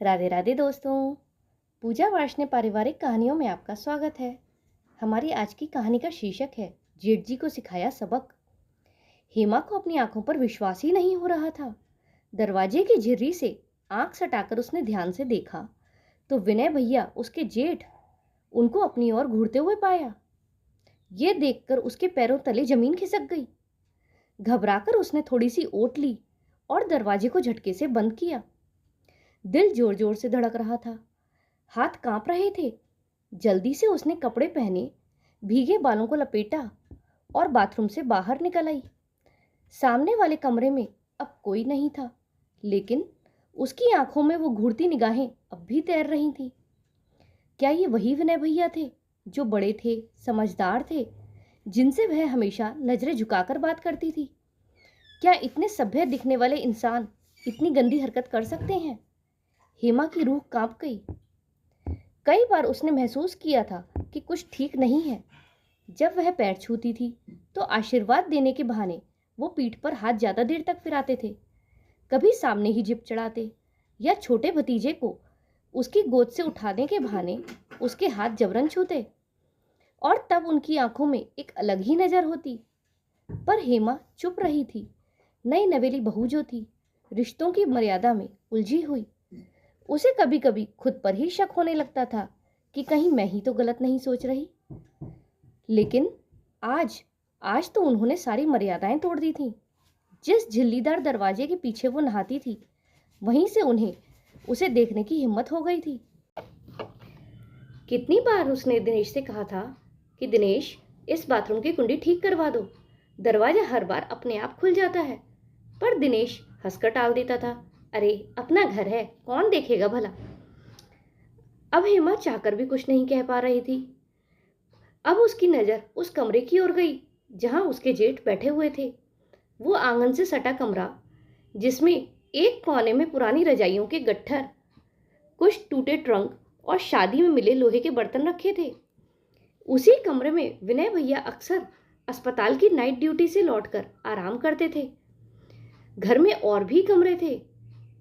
राधे राधे दोस्तों। पूजा वार्ष्णेय पारिवारिक कहानियों में आपका स्वागत है। हमारी आज की कहानी का शीर्षक है जेठ जी को सिखाया सबक। हेमा को अपनी आंखों पर विश्वास ही नहीं हो रहा था। दरवाजे की झिर्री से आंख सटाकर उसने ध्यान से देखा तो विनय भैया उसके जेठ उनको अपनी ओर घूरते हुए पाया। ये देखकर उसके पैरों तले जमीन खिसक गई। घबराकर उसने थोड़ी सी ओट ली और दरवाजे को झटके से बंद किया। दिल जोर जोर से धड़क रहा था, हाथ कांप रहे थे। जल्दी से उसने कपड़े पहने, भीगे बालों को लपेटा और बाथरूम से बाहर निकल आई। सामने वाले कमरे में अब कोई नहीं था, लेकिन उसकी आंखों में वो घूरती निगाहें अब भी तैर रही थीं। क्या ये वही विनय भैया थे जो बड़े थे, समझदार थे, जिनसे वह हमेशा नजरें झुकाकर बात करती थी? क्या इतने सभ्य दिखने वाले इंसान इतनी गंदी हरकत कर सकते हैं? हेमा की रूह कांप गई। कई बार उसने महसूस किया था कि कुछ ठीक नहीं है। जब वह पैर छूती थी तो आशीर्वाद देने के बहाने वो पीठ पर हाथ ज्यादा देर तक फिराते थे। कभी सामने ही जिप चढ़ाते या छोटे भतीजे को उसकी गोद से उठाने के बहाने उसके हाथ जबरन छूते, और तब उनकी आंखों में एक अलग ही नजर होती। पर हेमा चुप रही थी। नई नवेली बहू जो थी, रिश्तों की मर्यादा में उलझी हुई। उसे कभी कभी खुद पर ही शक होने लगता था कि कहीं मैं ही तो गलत नहीं सोच रही। लेकिन आज आज तो उन्होंने सारी मर्यादाएं तोड़ दी थीं। जिस झिल्लीदार दरवाजे के पीछे वो नहाती थी, वहीं से उन्हें उसे देखने की हिम्मत हो गई थी। कितनी बार उसने दिनेश से कहा था कि दिनेश, इस बाथरूम की कुंडी ठीक करवा दो, दरवाजा हर बार अपने आप खुल जाता है। पर दिनेश हंसकर टाल देता था, अरे अपना घर है, कौन देखेगा भला। अब हेमा चाहकर भी कुछ नहीं कह पा रही थी। अब उसकी नजर उस कमरे की ओर गई जहां उसके जेठ बैठे हुए थे। वो आंगन से सटा कमरा, जिसमें एक कोने में पुरानी रजाइयों के गट्ठर, कुछ टूटे ट्रंक और शादी में मिले लोहे के बर्तन रखे थे। उसी कमरे में विनय भैया अक्सर अस्पताल की नाइट ड्यूटी से लौटकर आराम करते थे। घर में और भी कमरे थे,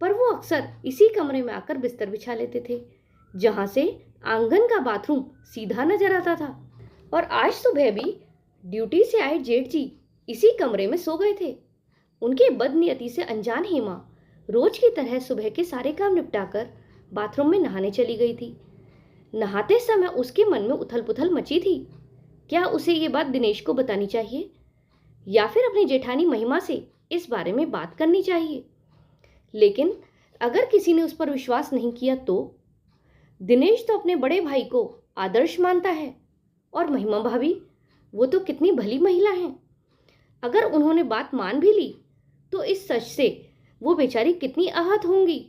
पर वो अक्सर इसी कमरे में आकर बिस्तर बिछा लेते थे, जहां से आंगन का बाथरूम सीधा नजर आता था। और आज सुबह भी ड्यूटी से आए जेठ जी इसी कमरे में सो गए थे। उनकी बदनियती से अनजान हेमा रोज की तरह सुबह के सारे काम निपटाकर बाथरूम में नहाने चली गई थी। नहाते समय उसके मन में उथल पुथल मची थी। क्या उसे ये बात दिनेश को बतानी चाहिए, या फिर अपनी जेठानी महिमा से इस बारे में बात करनी चाहिए? लेकिन अगर किसी ने उस पर विश्वास नहीं किया तो? दिनेश तो अपने बड़े भाई को आदर्श मानता है, और महिमा भाभी, वो तो कितनी भली महिला हैं। अगर उन्होंने बात मान भी ली तो इस सच से वो बेचारी कितनी आहत होंगी।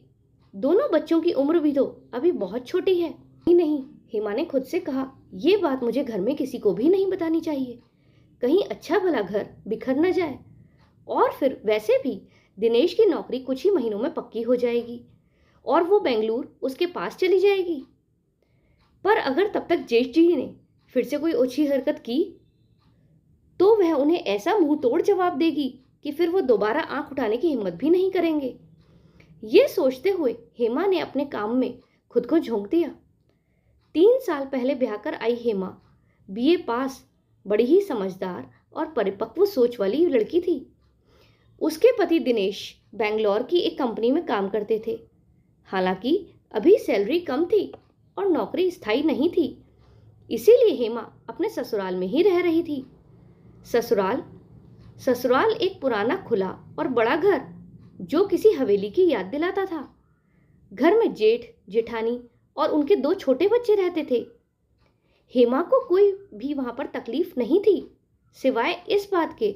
दोनों बच्चों की उम्र भी तो अभी बहुत छोटी है। नहीं, हेमा ने खुद से कहा, ये बात मुझे घर में किसी को भी नहीं बतानी चाहिए, कहीं अच्छा भला घर बिखर न जाए। और फिर वैसे भी दिनेश की नौकरी कुछ ही महीनों में पक्की हो जाएगी और वो बेंगलुरु उसके पास चली जाएगी। पर अगर तब तक जेठ जी ने फिर से कोई ओछी हरकत की तो वह उन्हें ऐसा मुंह तोड़ जवाब देगी कि फिर वो दोबारा आंख उठाने की हिम्मत भी नहीं करेंगे। ये सोचते हुए हेमा ने अपने काम में खुद को झोंक दिया। 3 साल पहले ब्याह कर आई हेमा बीए पास, बड़ी ही समझदार और परिपक्व सोच वाली लड़की थी। उसके पति दिनेश बेंगलोर की एक कंपनी में काम करते थे। हालांकि अभी सैलरी कम थी और नौकरी स्थायी नहीं थी, इसीलिए हेमा अपने ससुराल में ही रह रही थी। ससुराल एक पुराना खुला और बड़ा घर जो किसी हवेली की याद दिलाता था। घर में जेठ जेठानी और उनके 2 छोटे बच्चे रहते थे। हेमा को कोई भी वहां पर तकलीफ नहीं थी, सिवाय इस बात के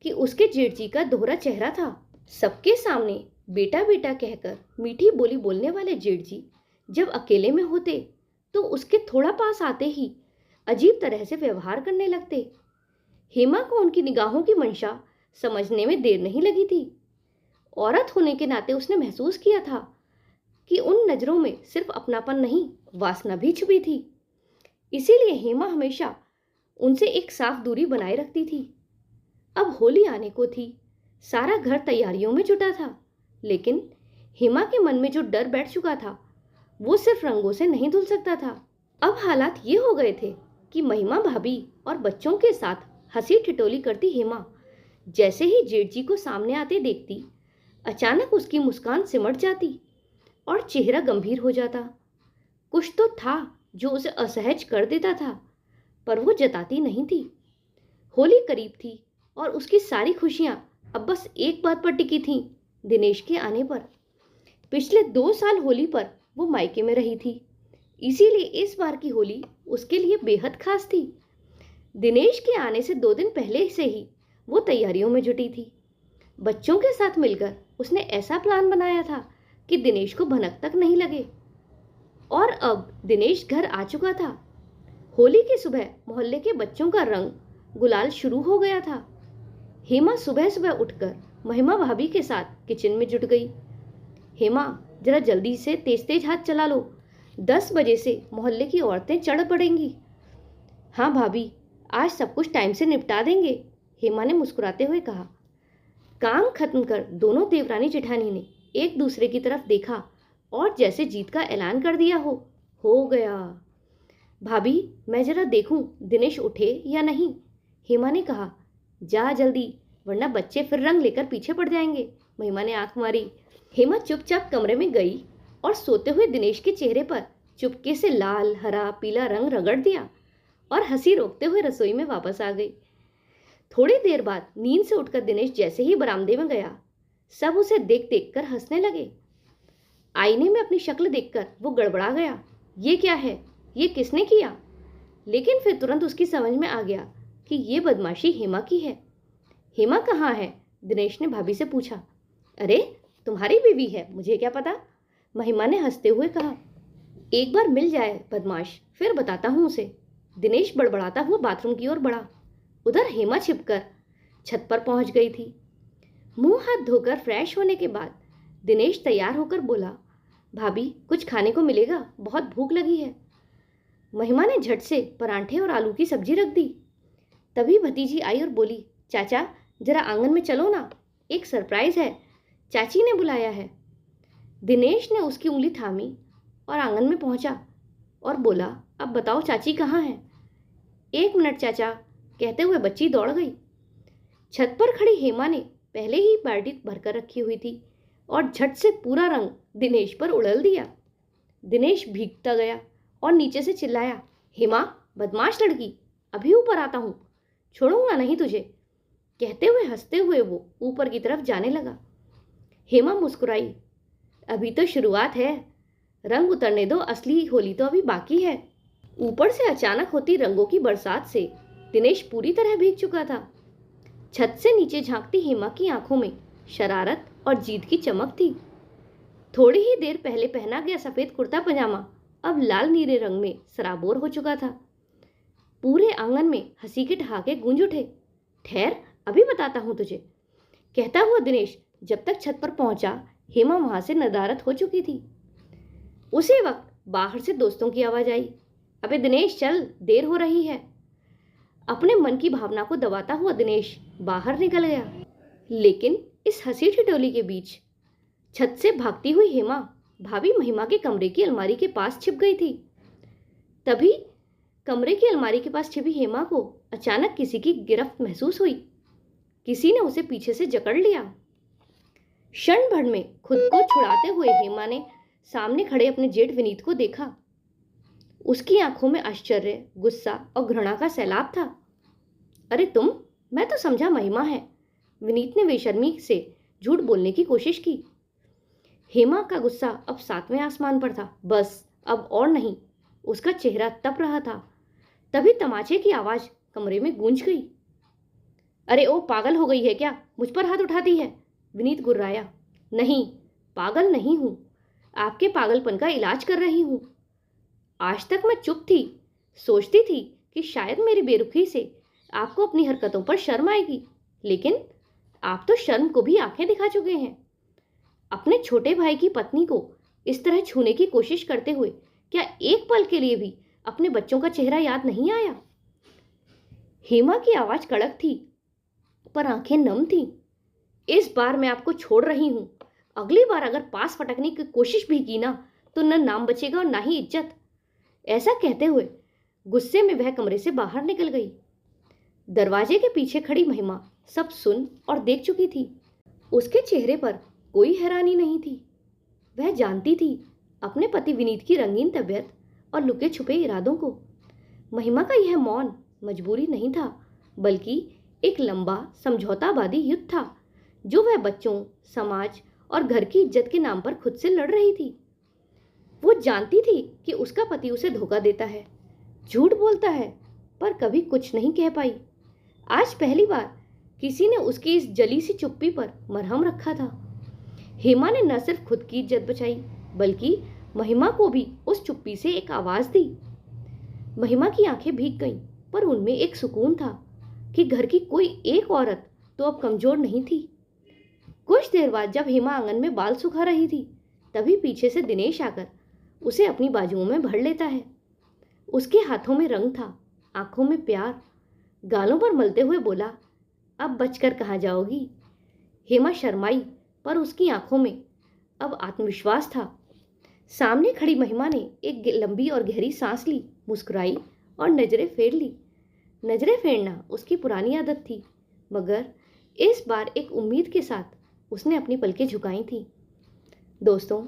कि उसके जेठ जी का दोहरा चेहरा था। सबके सामने बेटा बेटा कहकर मीठी बोली बोलने वाले जेठ जी जब अकेले में होते तो उसके थोड़ा पास आते ही अजीब तरह से व्यवहार करने लगते। हेमा को उनकी निगाहों की मंशा समझने में देर नहीं लगी थी। औरत होने के नाते उसने महसूस किया था कि उन नजरों में सिर्फ अपनापन नहीं, वासना भी छुपी थी। इसीलिए हेमा हमेशा उनसे एक साफ दूरी बनाए रखती थी। अब होली आने को थी, सारा घर तैयारियों में जुटा था, लेकिन हेमा के मन में जो डर बैठ चुका था वो सिर्फ रंगों से नहीं धुल सकता था। अब हालात ये हो गए थे कि महिमा भाभी और बच्चों के साथ हंसी ठिठोली करती हेमा जैसे ही जेठ जी को सामने आते देखती, अचानक उसकी मुस्कान सिमट जाती और चेहरा गंभीर हो जाता। कुछ तो था जो उसे असहज कर देता था, पर वो जताती नहीं थी। होली करीब थी और उसकी सारी खुशियां अब बस एक बात पर टिकी थीं, दिनेश के आने पर। पिछले 2 साल होली पर वो मायके में रही थी, इसीलिए इस बार की होली उसके लिए बेहद खास थी। दिनेश के आने से 2 दिन पहले से ही वो तैयारियों में जुटी थी। बच्चों के साथ मिलकर उसने ऐसा प्लान बनाया था कि दिनेश को भनक तक नहीं लगे। और अब दिनेश घर आ चुका था। होली की सुबह मोहल्ले के बच्चों का रंग गुलाल शुरू हो गया था। हेमा सुबह सुबह उठकर महिमा भाभी के साथ किचन में जुट गई। हेमा, जरा जल्दी से तेज तेज हाथ चला लो, 10 बजे से मोहल्ले की औरतें चढ़ पड़ेंगी। हाँ भाभी, आज सब कुछ टाइम से निपटा देंगे, हेमा ने मुस्कुराते हुए कहा। काम खत्म कर दोनों देवरानी जेठानी ने एक दूसरे की तरफ देखा और जैसे जीत का ऐलान कर दिया हो गया। भाभी, मैं जरा देखूं दिनेश उठे या नहीं, हेमा ने कहा। जा जल्दी, वरना बच्चे फिर रंग लेकर पीछे पड़ जाएंगे, महिमा ने आंख मारी। हेमा चुपचाप कमरे में गई और सोते हुए दिनेश के चेहरे पर चुपके से लाल, हरा, पीला रंग रगड़ दिया और हंसी रोकते हुए रसोई में वापस आ गई। थोड़ी देर बाद नींद से उठकर दिनेश जैसे ही बरामदे में गया, सब उसे देख देख कर हंसने लगे। आईने में अपनी शक्ल देखकर वो गड़बड़ा गया। ये क्या है? ये किसने किया? लेकिन फिर तुरंत उसकी समझ में आ गया कि ये बदमाशी हेमा की है। हेमा कहाँ है? दिनेश ने भाभी से पूछा। अरे, तुम्हारी बीवी है, मुझे क्या पता, महिमा ने हंसते हुए कहा। एक बार मिल जाए बदमाश, फिर बताता हूँ उसे, दिनेश बड़बड़ाता हुआ बाथरूम की ओर बढ़ा। उधर हेमा छिपकर छत पर पहुंच गई थी। मुंह हाथ धोकर फ्रेश होने के बाद दिनेश तैयार होकर बोला, भाभी कुछ खाने को मिलेगा, बहुत भूख लगी है। महिमा ने झट से परांठे और आलू की सब्जी रख दी। तभी भतीजी आई और बोली, चाचा जरा आंगन में चलो ना, एक सरप्राइज है, चाची ने बुलाया है। दिनेश ने उसकी उंगली थामी और आंगन में पहुंचा और बोला, अब बताओ चाची कहाँ है? 1 मिनट चाचा, कहते हुए बच्ची दौड़ गई। छत पर खड़ी हेमा ने पहले ही बाल्टी भरकर रखी हुई थी और झट से पूरा रंग दिनेश पर उड़ेल दिया। दिनेश भीगता गया और नीचे से चिल्लाया, हेमा बदमाश लड़की, अभी ऊपर आता हूँ, छोड़ूंगा नहीं तुझे। कहते हुए हंसते हुए वो ऊपर की तरफ जाने लगा। हेमा मुस्कुराई, अभी तो शुरुआत है, रंग उतरने दो, असली होली तो अभी बाकी है। ऊपर से अचानक होती रंगों की बरसात से दिनेश पूरी तरह भीग चुका था। छत से नीचे झांकती हेमा की आंखों में शरारत और जीत की चमक थी। थोड़ी ही देर पहले पहना गया सफेद कुर्ता पजामा अब लाल नीले रंग में सराबोर हो चुका था। पूरे आंगन में हंसी के ठहाके गूंज उठे। ठहर, अभी बताता हूं तुझे, कहता हुआ दिनेश जब तक छत पर पहुंचा, हेमा वहां से नदारद हो चुकी थी। उसी वक्त बाहर से दोस्तों की आवाज आई, अबे दिनेश चल, देर हो रही है। अपने मन की भावना को दबाता हुआ दिनेश बाहर निकल गया। लेकिन इस हंसी ठिठोली के बीच छत से भागती हुई हेमा भाभी महिमा के कमरे की अलमारी के पास छिप गई थी। तभी कमरे की अलमारी के पास छिपी हेमा को अचानक किसी की गिरफ्त महसूस हुई। किसी ने उसे पीछे से जकड़ लिया। क्षण भर में खुद को छुड़ाते हुए हेमा ने सामने खड़े अपने जेठ विनीत को देखा। उसकी आंखों में आश्चर्य, गुस्सा और घृणा का सैलाब था। अरे तुम, मैं तो समझा महिमा है, विनीत ने बेशर्मी से झूठ बोलने की कोशिश की। हेमा का गुस्सा अब 7वें आसमान पर था। बस अब और नहीं, उसका चेहरा तप रहा था। तभी तमाचे की आवाज कमरे में गूंज गई। अरे ओ, पागल हो गई है क्या, मुझ पर हाथ उठाती है, विनीत गुर्राया। नहीं, पागल नहीं हूं, आपके पागलपन का इलाज कर रही हूं। आज तक मैं चुप थी, सोचती थी कि शायद मेरी बेरुखी से आपको अपनी हरकतों पर शर्म आएगी, लेकिन आप तो शर्म को भी आंखें दिखा चुके हैं। अपने छोटे भाई की पत्नी को इस तरह छूने की कोशिश करते हुए क्या एक पल के लिए भी अपने बच्चों का चेहरा याद नहीं आया? हेमा की आवाज कड़क थी, पर आंखें नम थीं। इस बार मैं आपको छोड़ रही हूं। अगली बार अगर पास फटकने की कोशिश भी की ना, तो न नाम बचेगा और ना ही इज्जत। ऐसा कहते हुए गुस्से में वह कमरे से बाहर निकल गई। दरवाजे के पीछे खड़ी महिमा सब सुन और देख चुकी थी। उसके चेहरे पर कोई हैरानी नहीं थी। वह जानती थी अपने पति विनीत की रंगीन तबीयत और लुके छुपे इरादों को। महिमा का यह मौन मजबूरी नहीं था, बल्कि एक लंबा समझौतावादी युद्ध था जो वह बच्चों, समाज और घर की इज्जत के नाम पर खुद से लड़ रही थी। वो जानती थी कि उसका पति उसे धोखा देता है, झूठ बोलता है, पर कभी कुछ नहीं कह पाई। आज पहली बार किसी ने उसकी इस जली सी चुप्पी पर मरहम रखा था। हेमा ने न सिर्फ खुद की इज्जत बचाई, बल्कि महिमा को भी उस चुप्पी से एक आवाज दी। महिमा की आंखें भीग गईं, पर उनमें एक सुकून था कि घर की कोई एक औरत तो अब कमजोर नहीं थी। कुछ देर बाद जब हेमा आंगन में बाल सुखा रही थी, तभी पीछे से दिनेश आकर उसे अपनी बाजुओं में भर लेता है। उसके हाथों में रंग था, आंखों में प्यार, गालों पर मलते हुए बोला, अब बचकर कहाँ जाओगी। हेमा शर्माई, पर उसकी आंखों में अब आत्मविश्वास था। सामने खड़ी महिमा ने एक लंबी और गहरी सांस ली, मुस्कुराई और नजरें फेर ली। नजरें फेरना उसकी पुरानी आदत थी, मगर इस बार एक उम्मीद के साथ उसने अपनी पलकें झुकाई थी। दोस्तों,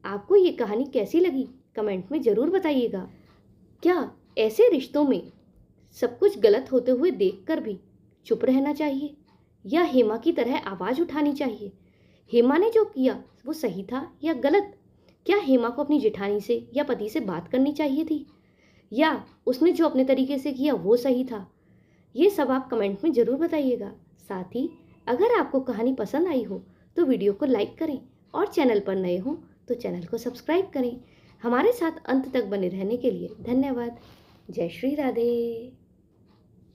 आपको ये कहानी कैसी लगी कमेंट में ज़रूर बताइएगा। क्या ऐसे रिश्तों में सब कुछ गलत होते हुए देखकर भी चुप रहना चाहिए, या हेमा की तरह आवाज़ उठानी चाहिए? हेमा ने जो किया वो सही था या गलत? क्या हेमा को अपनी जेठानी से या पति से बात करनी चाहिए थी, या उसने जो अपने तरीके से किया वो सही था? ये सब आप कमेंट में ज़रूर बताइएगा। साथ ही अगर आपको कहानी पसंद आई हो तो वीडियो को लाइक करें, और चैनल पर नए हो तो चैनल को सब्सक्राइब करें। हमारे साथ अंत तक बने रहने के लिए धन्यवाद। जय श्री राधे।